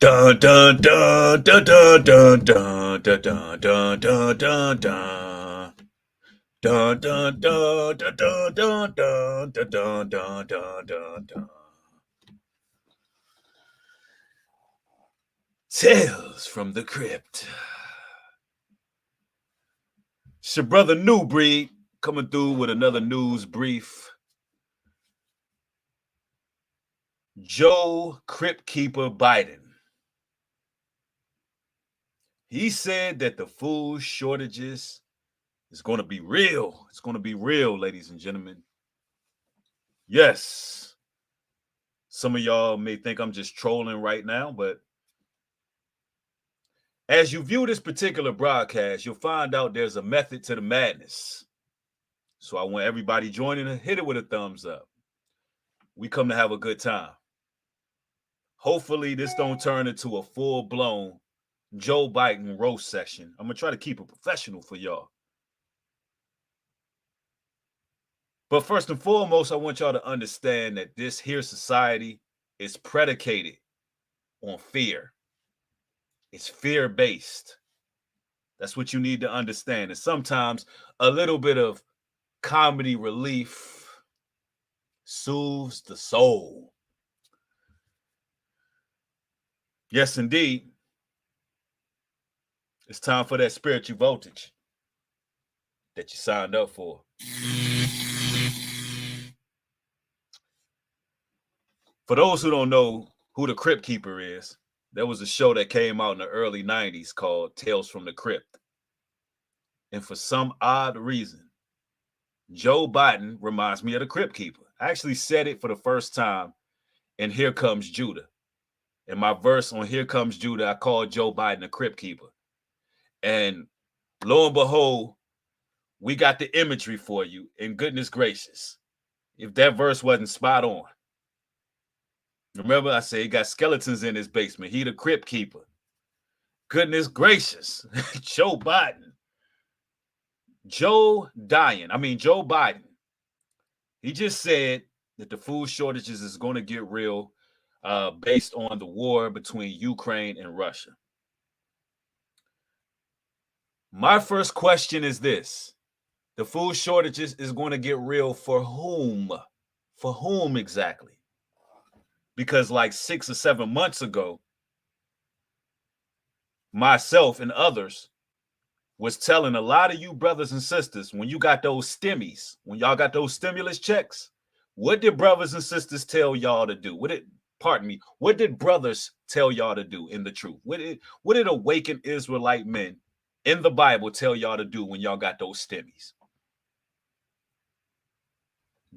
Dun dun dun dun dun dun dun dun dun dun dun dun dun. Dun dun dun dun dun dun dun dun dun dun dun dun. Tales from the Crypt. It's your brother New Breed coming through with another news brief. Joe Crypt Keeper Biden. He said that the food shortages is going to be real. It's going to be real, ladies and gentlemen. Yes. Some of y'all may think I'm just trolling right now, but as you view this particular broadcast, you'll find out there's a method to the madness. So I want everybody joining to hit it with a thumbs up. We come to have a good time. Hopefully this don't turn into a full-blown Joe Biden roast session. I'm going to try to keep it professional for y'all. But first and foremost, I want y'all to understand that this here society is predicated on fear. It's fear-based. That's what you need to understand. And sometimes a little bit of comedy relief soothes the soul. Yes, indeed. It's time for that spiritual voltage that you signed up for. For those who don't know who the Crypt Keeper is, there was a show that came out in the early 90s called Tales from the Crypt. And for some odd reason, Joe Biden reminds me of the Crypt Keeper. I actually said it for the first time in Here Comes Judah. In my verse on Here Comes Judah, I called Joe Biden the Crypt Keeper. And lo and behold, we got the imagery for you. And goodness gracious, if that verse wasn't spot on. Remember, I said he got skeletons in his basement. He the Crypt Keeper. Goodness gracious, Joe Biden. Joe Biden. He just said that the food shortages is going to get real based on the war between Ukraine and Russia. My first question is this. The food shortages is going to get real for whom? For whom exactly? Because like 6 or 7 months ago, myself and others was telling a lot of you brothers and sisters, when you got those stimmies, when y'all got those stimulus checks, what did brothers and sisters tell y'all to do? What did brothers tell y'all to do in the truth? What did awakened Israelite men in the Bible tell y'all to do when y'all got those stimmies?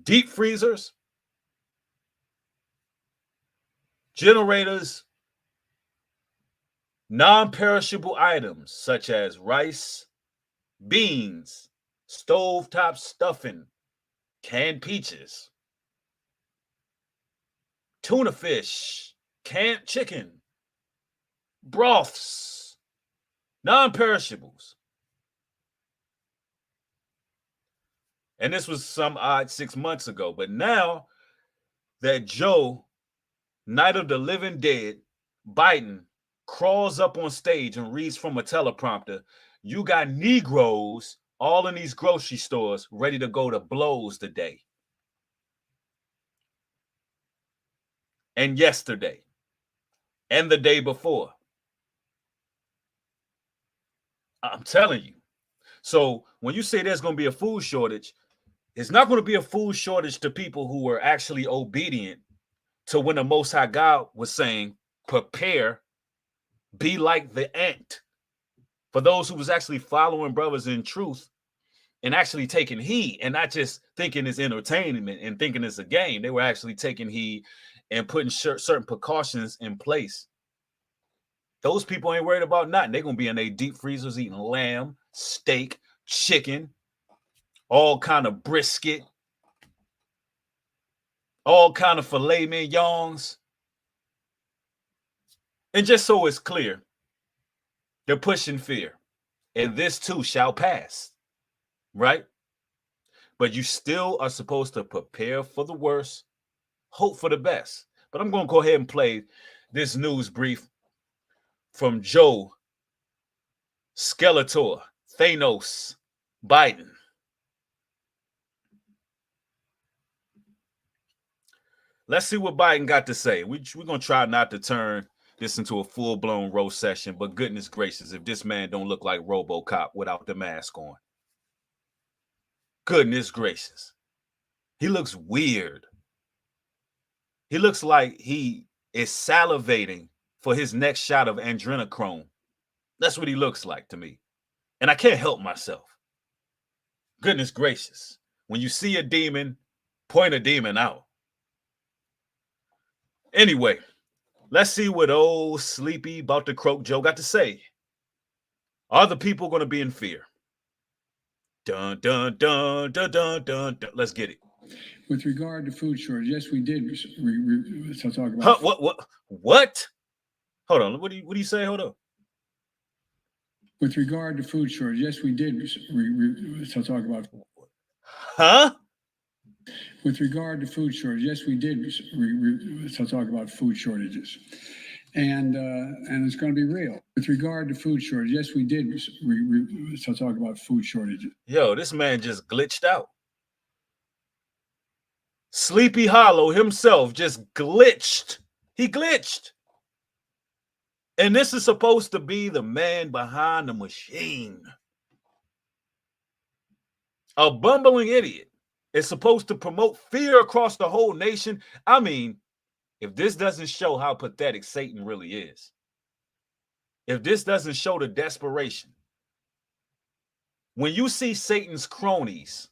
Deep freezers, generators, non-perishable items such as rice, beans, stovetop stuffing, canned peaches, tuna fish, canned chicken, broths, non-perishables. And this was some odd 6 months ago. But now that Joe, Night of the Living Dead, Biden, crawls up on stage and reads from a teleprompter, you got Negroes all in these grocery stores ready to go to blows today. And yesterday. And the day before. I'm telling you. So when you say there's going to be a food shortage, it's not going to be a food shortage to people who were actually obedient to when the Most High God was saying, prepare, be like the ant. For those who was actually following brothers in truth and actually taking heed and not just thinking it's entertainment and thinking it's a game. They were actually taking heed and putting certain precautions in place. Those people ain't worried about nothing. They're going to be in their deep freezers eating lamb, steak, chicken, all kind of brisket, all kind of filet mignons. And just so it's clear, they're pushing fear. And this too shall pass, right? But you still are supposed to prepare for the worst, hope for the best. But I'm going to go ahead and play this news brief from Joe Skeletor, Thanos, Biden. Let's see what Biden got to say. We're going to try not to turn this into a full-blown roast session, but goodness gracious, if this man don't look like RoboCop without the mask on. Goodness gracious. He looks weird. He looks like he is salivating for his next shot of adrenochrome. That's what he looks like to me. And I can't help myself. Goodness gracious. When you see a demon, point a demon out. Anyway, let's see what old sleepy about to croak Joe got to say. Are the people going to be in fear? Dun, dun, dun, dun, dun, dun, dun. Let's get it. With regard to food shortage, yes, we did. So talk about what? Hold on. What do you say? Hold on. With regard to food shortage, yes, we did. So talk about. Huh? With regard to food shortage, yes, we did. So talk about food shortages, and it's going to be real. With regard to food shortage, yes, we did. So talk about food shortages. Yo, this man just glitched out. Sleepy Hollow himself just glitched. He glitched. And this is supposed to be the man behind the machine. A bumbling idiot is supposed to promote fear across the whole nation. I mean, if this doesn't show how pathetic Satan really is, if this doesn't show the desperation, when you see Satan's cronies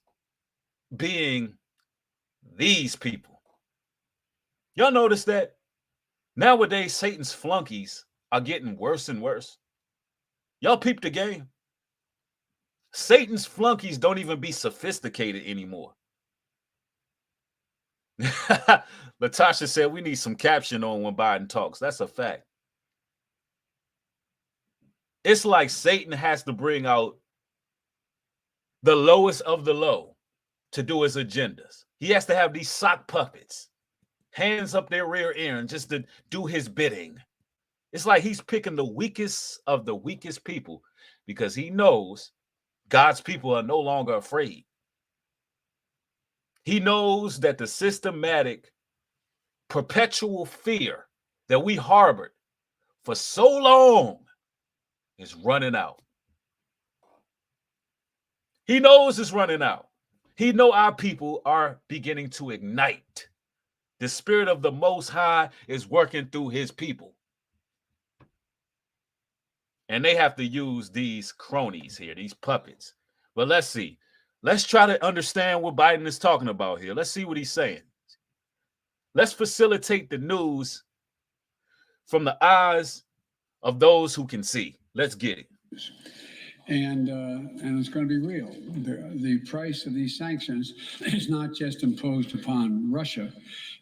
being these people, y'all notice that nowadays Satan's flunkies are getting worse and worse. Y'all peep the game. Satan's flunkies don't even be sophisticated anymore. Latasha said we need some caption on when Biden talks. That's a fact. It's like Satan has to bring out the lowest of the low to do his agendas. He has to have these sock puppets, hands up their rear end just to do his bidding. It's like he's picking the weakest of the weakest people because he knows God's people are no longer afraid. He knows that the systematic, perpetual fear that we harbored for so long is running out. He knows it's running out. He knows our people are beginning to ignite. The spirit of the Most High is working through his people. And they have to use these cronies here, these puppets. But let's see. Let's try to understand what Biden is talking about here. Let's see what he's saying. Let's facilitate the news from the eyes of those who can see. Let's get it. And it's going to be real. The price of these sanctions is not just imposed upon Russia.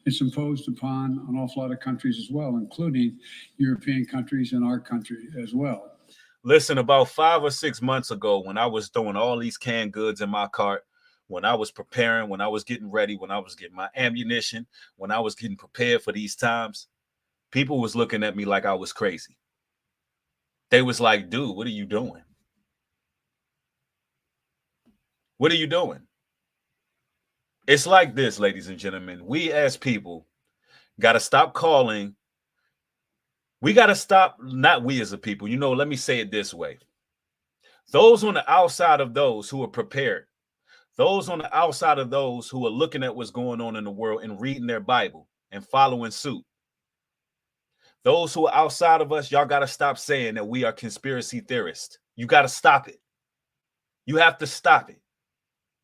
It's imposed upon an awful lot of countries as well, including European countries and our country as well. Listen, about 5 or 6 months ago, when I was throwing all these canned goods in my cart, when I was preparing, when I was getting ready, when I was getting my ammunition, when I was getting prepared for these times, people was looking at me like I was crazy. They was like, dude, what are you doing? What are you doing? It's like this, ladies and gentlemen. We as people got to stop calling. We got to stop, not we as a people. You know, let me say it this way. Those on the outside of those who are prepared, those on the outside of those who are looking at what's going on in the world and reading their Bible and following suit. Those who are outside of us, y'all got to stop saying that we are conspiracy theorists. You got to stop it. You have to stop it.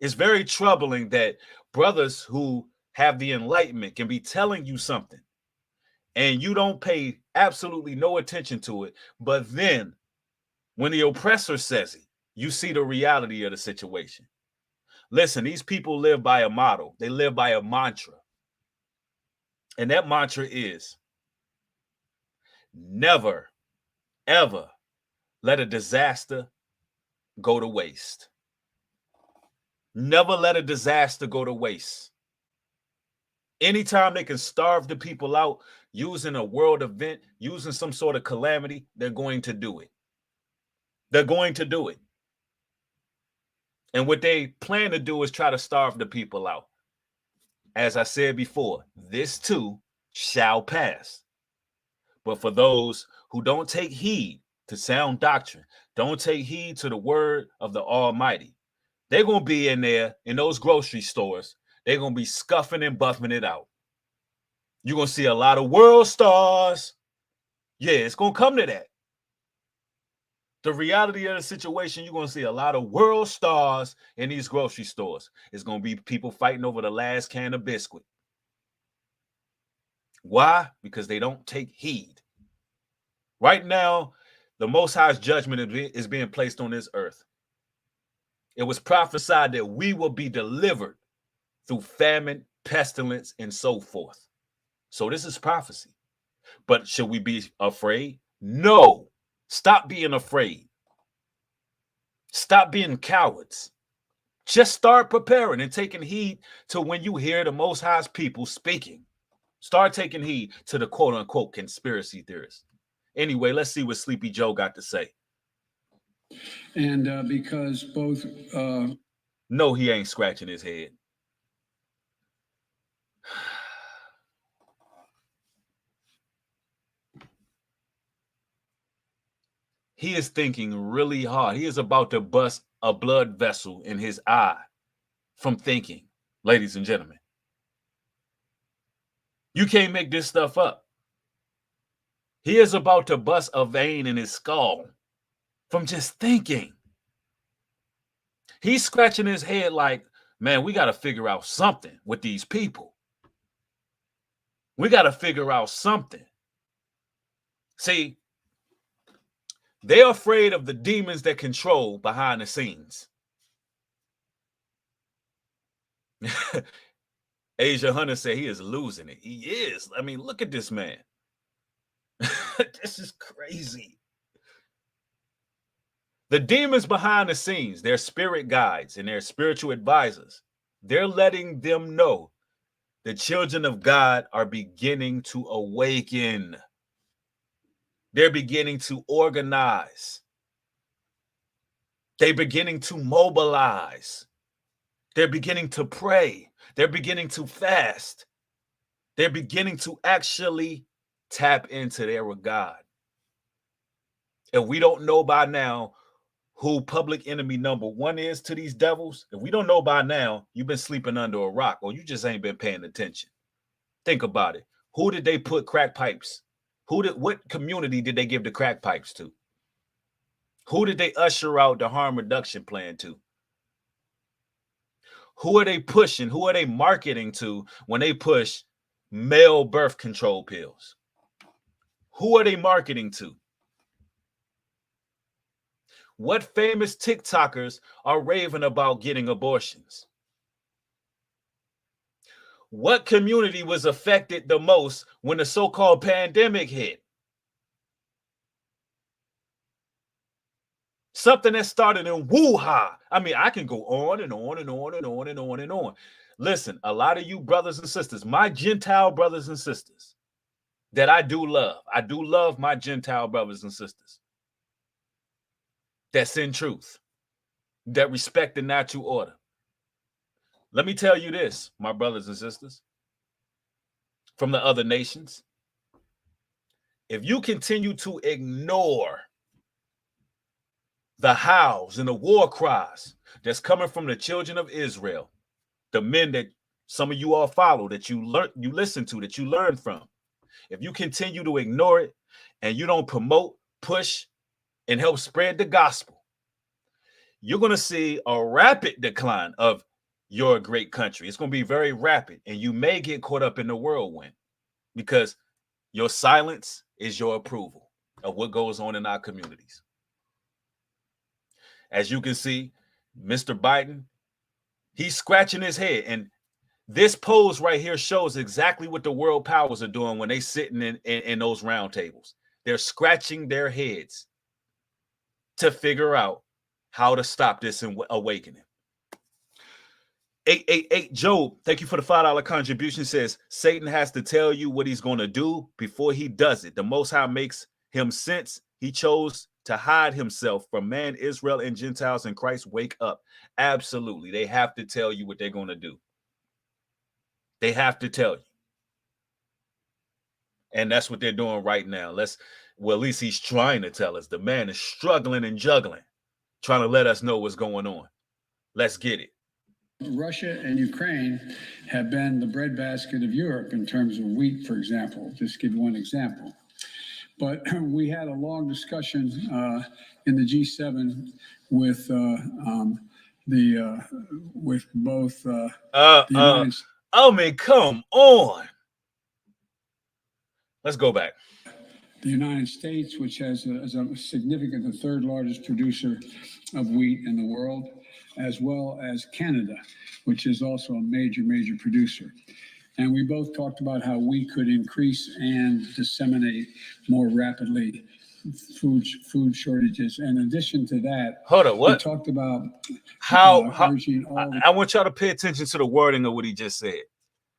It's very troubling that brothers who have the enlightenment can be telling you something and you don't pay absolutely no attention to it. But then when the oppressor says it, you see the reality of the situation. Listen, these people live by a motto. They live by a mantra. And that mantra is never, ever let a disaster go to waste. Never let a disaster go to waste. Anytime they can starve the people out, using a world event, using some sort of calamity, they're going to do it. They're going to do it. And what they plan to do is try to starve the people out. As I said before, this too shall pass. But for those who don't take heed to sound doctrine, don't take heed to the word of the Almighty, they're going to be in there in those grocery stores. They're going to be scuffing and buffing it out. You're going to see a lot of world stars. Yeah, it's going to come to that. The reality of the situation, you're going to see a lot of world stars in these grocery stores. It's going to be people fighting over the last can of biscuit. Why? Because they don't take heed. Right now, the Most High's judgment is being placed on this earth. It was prophesied that we will be delivered through famine, pestilence, and so forth. So this is prophecy. But should we be afraid? No. Stop being afraid. Stop being cowards. Just start preparing and taking heed to when you hear the Most High's people speaking. Start taking heed to the quote-unquote conspiracy theorists. Anyway, let's see what Sleepy Joe got to say. And because both... No, he ain't scratching his head. He is thinking really hard. He is about to bust a blood vessel in his eye from thinking, ladies and gentlemen. You can't make this stuff up. He is about to bust a vein in his skull from just thinking. He's scratching his head like, man, we got to figure out something with these people. We got to figure out something. See, they're afraid of the demons that control behind the scenes. Asia Hunter said he is losing it. He is. I mean, look at this man. This is crazy. The demons behind the scenes, their spirit guides and their spiritual advisors, they're letting them know the children of God are beginning to awaken. They're beginning to organize. They're beginning to mobilize. They're beginning to pray. They're beginning to fast. They're beginning to actually tap into their God. If we don't know by now who public enemy number one is to these devils, if we don't know by now, you've been sleeping under a rock or you just ain't been paying attention. Think about it. Who did they put crack pipes? What community did they give the crack pipes to? Who did they usher out the harm reduction plan to? Who are they pushing? Who are they marketing to when they push male birth control pills? Who are they marketing to? What famous TikTokers are raving about getting abortions? What community was affected the most when the so-called pandemic hit? Something that started in Wuhan. I mean, I can go on and on and on and on and on and on. Listen, a lot of you brothers and sisters, my Gentile brothers and sisters that I do love my Gentile brothers and sisters that's in truth, that respect the natural order. Let me tell you this, my brothers and sisters from the other nations. If you continue to ignore the howls and the war cries that's coming from the children of Israel, the men that some of you all follow, that you listen to, that you learn from, if you continue to ignore it and you don't promote, push, and help spread the gospel, you're going to see a rapid decline of your great country. It's going to be very rapid, and you may get caught up in the whirlwind because your silence is your approval of what goes on in our communities. As you can see, Mr. Biden, he's scratching his head. And this pose right here shows exactly what the world powers are doing when they sitting in those round tables. They're scratching their heads to figure out how to stop this awakening. 888 Job, thank you for the $5 contribution. Says Satan has to tell you what he's going to do before he does it. The Most High makes him sense. He chose to hide himself from man, Israel, and Gentiles in Christ. Wake up. Absolutely. They have to tell you what they're going to do. They have to tell you. And that's what they're doing right now. Well, at least he's trying to tell us. The man is struggling and juggling, trying to let us know what's going on. Let's get it. Russia and Ukraine have been the breadbasket of Europe in terms of wheat, for example. Just give one example. But we had a long discussion in the G7 with with both the United States. I mean, come on. Let's go back. The United States, which has a significant, the third largest producer of wheat in the world, as well as Canada, which is also a major producer. And we both talked about how we could increase and disseminate more rapidly food shortages. In addition to that, hold on, what? We talked about how I want y'all to pay attention to the wording of what he just said.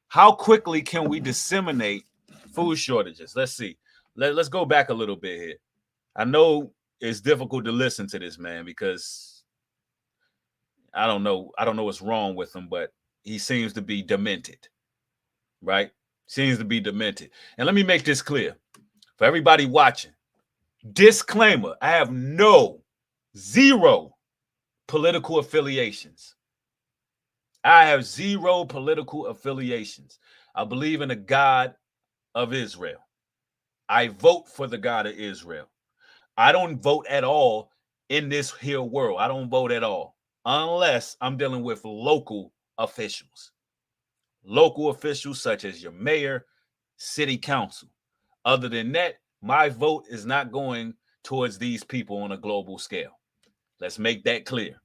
How quickly can we disseminate food shortages? Let's see. Let's go back a little bit here. I know it's difficult to listen to this man because I don't know what's wrong with him, but he seems to be demented, right? Seems to be demented. And let me make this clear for everybody watching. Disclaimer, I have zero political affiliations. I have zero political affiliations. I believe in the God of Israel. I vote for the God of Israel. I don't vote at all in this here world. I don't vote at all unless I'm dealing with local officials. Local officials such as your mayor, city council. Other than that, my vote is not going towards these people on a global scale. Let's make that clear,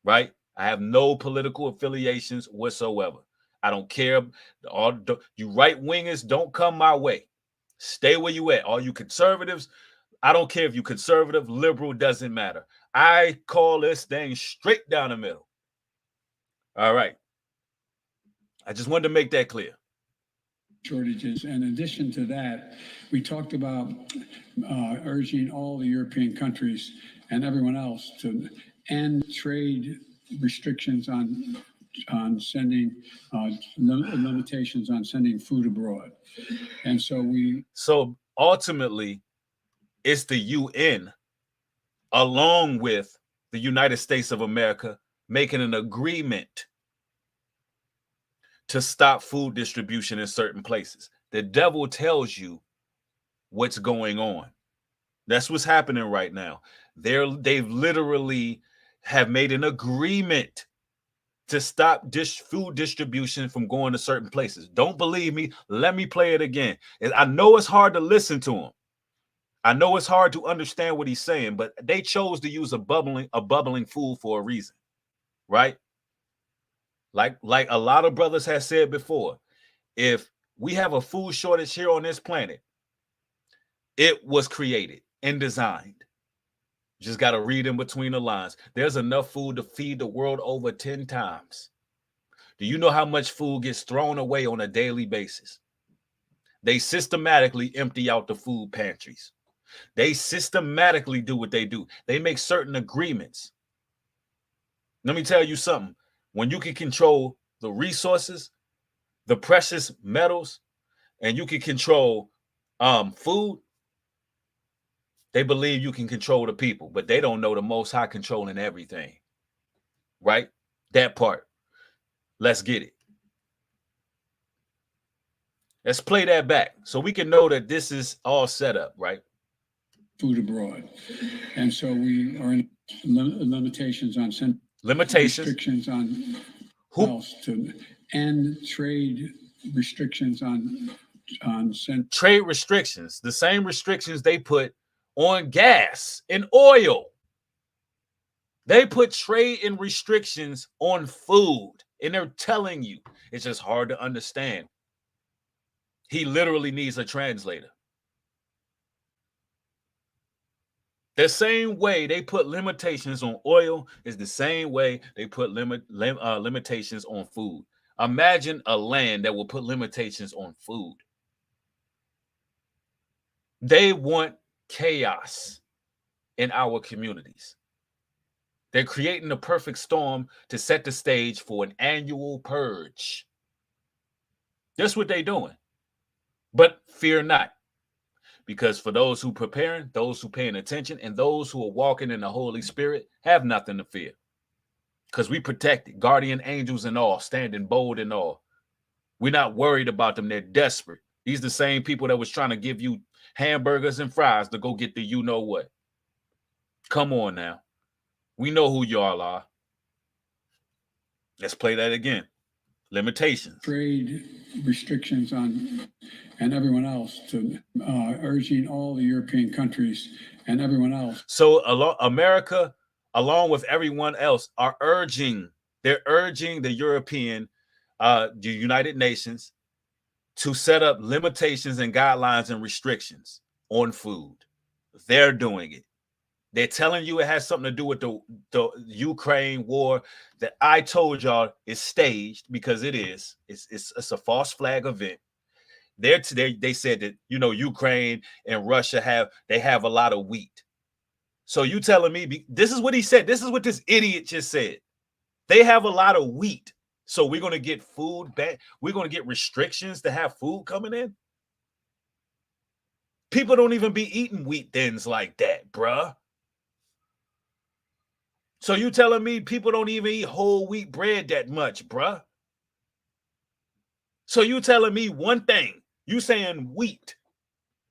right? I have no political affiliations whatsoever. I don't care. You right-wingers, don't come my way. Stay where you at. All you conservatives, I don't care if you conservative, liberal, doesn't matter. I call this thing straight down the middle. All right. I just wanted to make that clear. Shortages. And in addition to that, we talked about urging all the European countries and everyone else to end trade restrictions on sending limitations on sending food abroad. And so ultimately it's the UN along with the United States of America making an agreement to stop food distribution in certain places. The devil tells you what's going on. That's what's happening right now. They've literally have made an agreement to stop food distribution from going to certain places. Don't believe me? Let me play it again. I know it's hard to listen to him. I know it's hard to understand what he's saying, but they chose to use a bubbling food for a reason, right? Like a lot of brothers have said before, if we have a food shortage here on this planet, it was created and designed. Just got to read in between the lines. There's enough food to feed the world over 10 times. Do you know how much food gets thrown away on a daily basis? They systematically empty out the food pantries. They systematically do what they do. They make certain agreements. Let me tell you something. When you can control the resources, the precious metals, and you can control food, they believe you can control the people, but they don't know the Most High controlling everything, right? That part. Let's get it. Let's play that back so we can know that this is all set up, right? Food abroad. And so we are in limitations on restrictions on to end trade restrictions on trade restrictions, the same restrictions they put on gas and oil. They put trade and restrictions on food, and they're telling you it's just hard to understand. He literally needs a translator. The same way they put limitations on oil is the same way they put limitations on food. Imagine a land that will put limitations on food. They want chaos in our communities. They're creating the perfect storm to set the stage for an annual purge. That's what they're doing. But fear not, because for those who preparing, those who paying attention, and those who are walking in the Holy Spirit have nothing to fear. Because we protected, guardian angels and all, standing bold and all. We're not worried about them. They're desperate. These are the same people that was trying to give you hamburgers and fries to go get the you know what. Come on now. We know who y'all are. Let's play that again. Limitations. Trade restrictions on and everyone else to urging all the European countries and everyone else. So America, along with everyone else, are urging. They're urging the the United Nations, to set up limitations and guidelines and restrictions on food. They're doing it. They're telling you it has something to do with the Ukraine war that I told y'all is staged, because it is. It's a false flag event. They said that, Ukraine and Russia have a lot of wheat. So you telling me this is what he said? This is what this idiot just said. They have a lot of wheat. So we're going to get food back. We're going to get restrictions to have food coming in. People don't even be eating wheat thins like that, bruh. So you telling me people don't even eat whole wheat bread that much, bruh? So you telling me one thing, you saying wheat,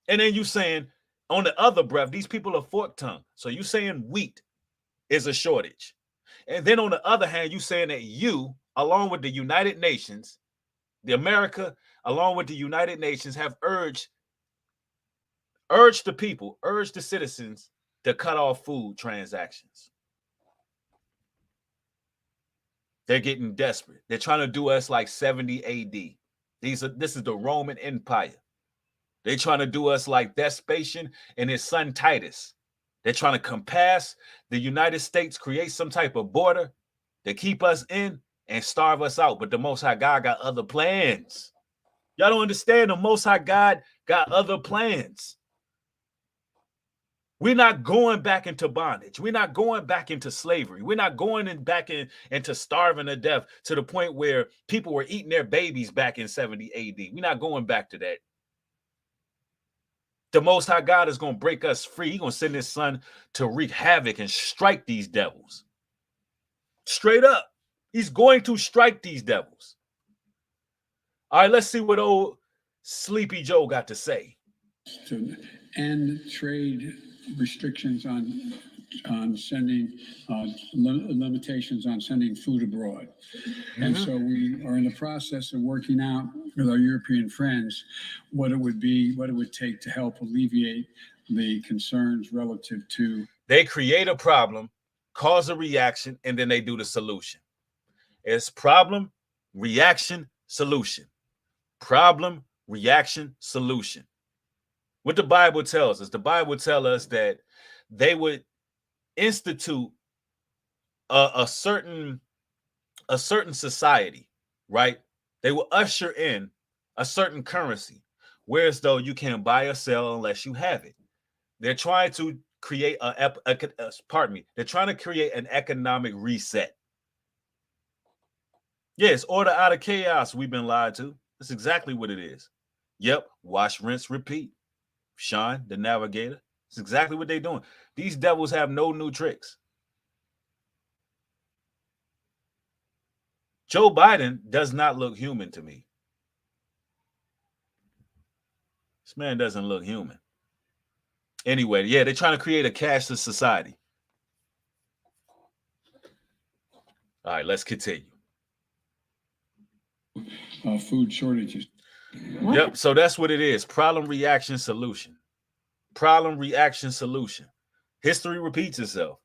and then you saying on the other breath, these people are fork tongue. So you saying wheat is a shortage. And then on the other hand, you saying that you, along with the United Nations, the America, along with the United Nations, have urged the people, urged the citizens to cut off food transactions. They're getting desperate. They're trying to do us like 70 AD. This is the Roman Empire. They're trying to do us like Vespasian and his son Titus. They're trying to compass the United States, create some type of border to keep us in and starve us out. But the Most High God got other plans. Y'all don't understand. The Most High God got other plans. We're not going back into bondage. We're not going back into slavery. We're not going back into starving to death to the point where people were eating their babies back in 70 AD. We're not going back to that. The Most High God is going to break us free. He's going to send his son to wreak havoc and strike these devils. Straight up. He's going to strike these devils. All right, let's see what old Sleepy Joe got to say. To end trade restrictions on sending limitations on sending food abroad. Mm-hmm. And so we are in the process of working out with our European friends what it would take to help alleviate the concerns relative to. They create a problem, cause a reaction, and then they do the solution. It's problem, reaction, solution. Problem, reaction, solution. What the Bible tells us, the Bible tells us that they would institute a certain society, right? They will usher in a certain currency, whereas though you can't buy or sell unless you have it. They're trying to create they're trying to create an economic reset. Yes, order out of chaos. We've been lied to. That's exactly what it is. Yep, wash, rinse, repeat. Sean, the navigator. It's exactly what they're doing. These devils have no new tricks. Joe Biden does not look human to me. This man doesn't look human. Anyway, yeah, they're trying to create a cashless society. All right, let's continue. Food shortages. Yep, so that's what it is. Problem, reaction, solution. Problem, reaction, solution. History repeats itself.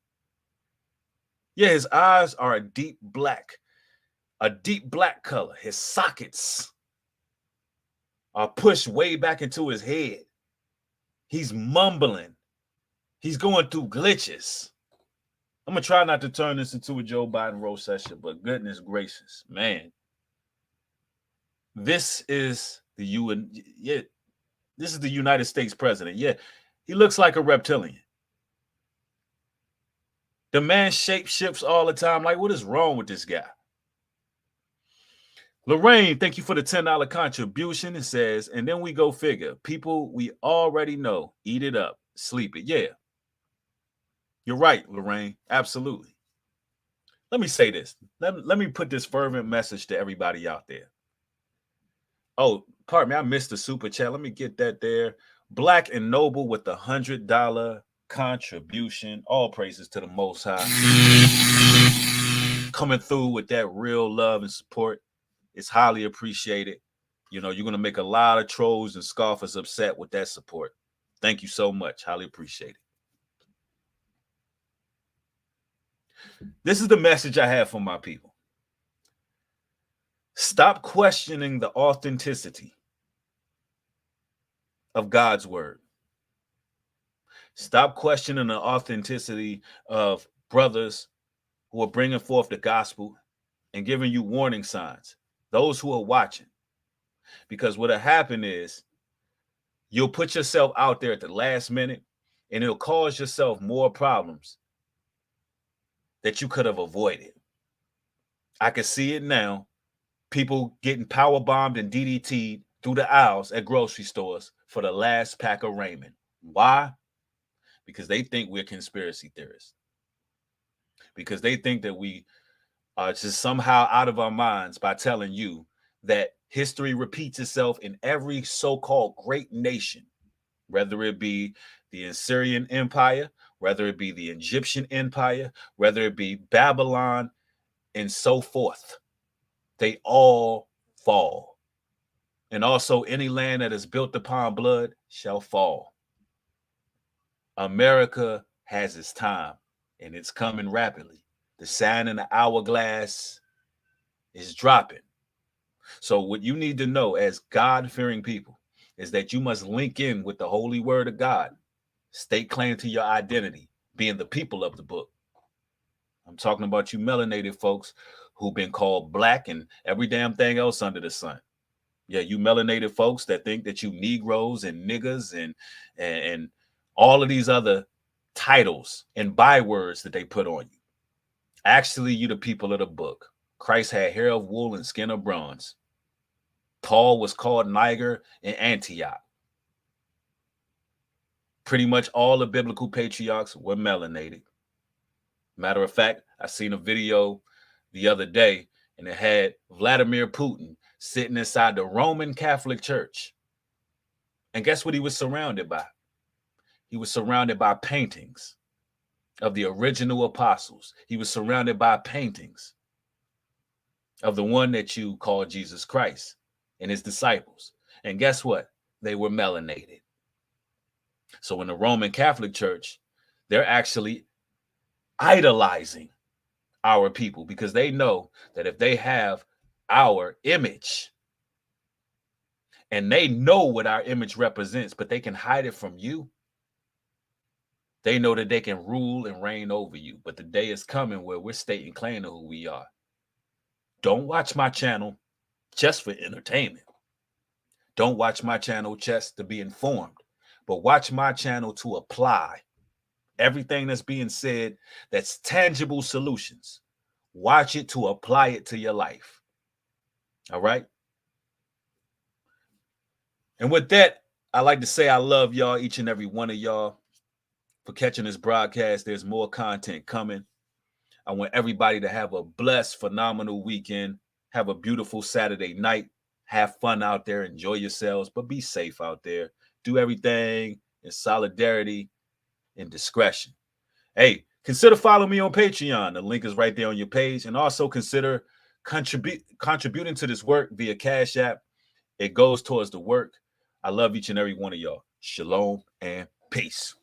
Yeah, his eyes are a deep black color. His sockets are pushed way back into his head. He's mumbling. He's going through glitches. I'm going to try not to turn this into a Joe Biden roast session, but goodness gracious, man. This is the this is the United States president. Yeah, he looks like a reptilian. The man shape shifts all the time. Like, what is wrong with this guy? Lorraine, thank you for the $10 contribution. It says, and then we go figure. People we already know, eat it up, sleep it. Yeah. You're right, Lorraine. Absolutely. Let me say this. Let me put this fervent message to everybody out there. Oh, pardon me, I missed the super chat. Let me get that there. Black and Noble with the $100 contribution. All praises to the Most High. Coming through with that real love and support. It's highly appreciated. You know, you're going to make a lot of trolls and scoffers upset with that support. Thank you so much. Highly appreciate it. This is the message I have for my people. Stop questioning the authenticity of God's word. Stop questioning the authenticity of brothers who are bringing forth the gospel and giving you warning signs. Those who are watching. Because what'll happen is you'll put yourself out there at the last minute and it'll cause yourself more problems that you could have avoided. I can see it now. People getting power bombed and DDT'd through the aisles at grocery stores for the last pack of ramen. Why? Because they think we're conspiracy theorists. Because they think that we are just somehow out of our minds by telling you that history repeats itself in every so-called great nation, whether it be the Assyrian Empire, whether it be the Egyptian Empire, whether it be Babylon, and so forth. They all fall. And also any land that is built upon blood shall fall. America has its time, and it's coming rapidly. The sign in the hourglass is dropping. So what you need to know as God-fearing people is that you must link in with the holy word of God. Stake claim to your identity, being the people of the book. I'm talking about you melanated folks who've been called black and every damn thing else under the sun. Yeah, you melanated folks that think that you Negroes and niggas and all of these other titles and bywords that they put on you. Actually, you the people of the book. Christ had hair of wool and skin of bronze. Paul was called Niger in Antioch. Pretty much all the biblical patriarchs were melanated. Matter of fact, I seen a video the other day and it had Vladimir Putin sitting inside the Roman Catholic Church. And guess what he was surrounded by? He was surrounded by paintings of the original apostles. He was surrounded by paintings of the one that you call Jesus Christ and his disciples. And guess what? They were melanated. So in the Roman Catholic Church, they're actually idolizing our people because they know that if they have our image and they know what our image represents, but they can hide it from you, they know that they can rule and reign over you. But the day is coming where we're stating claim to who we are. Don't watch my channel just for entertainment. Don't watch my channel just to be informed, but watch my channel to apply everything that's being said that's tangible solutions. Watch it to apply it to your life. All right? And with that, I like to say I love y'all, each and every one of y'all, for catching this broadcast. There's more content coming. I want everybody to have a blessed, phenomenal weekend. Have a beautiful Saturday night. Have fun out there. Enjoy yourselves, but be safe out there. Do everything in solidarity and discretion. Hey, consider following me on Patreon. The link is right there on your page. And also consider contributing to this work via Cash App. It goes towards the work. I love each and every one of y'all. Shalom and peace.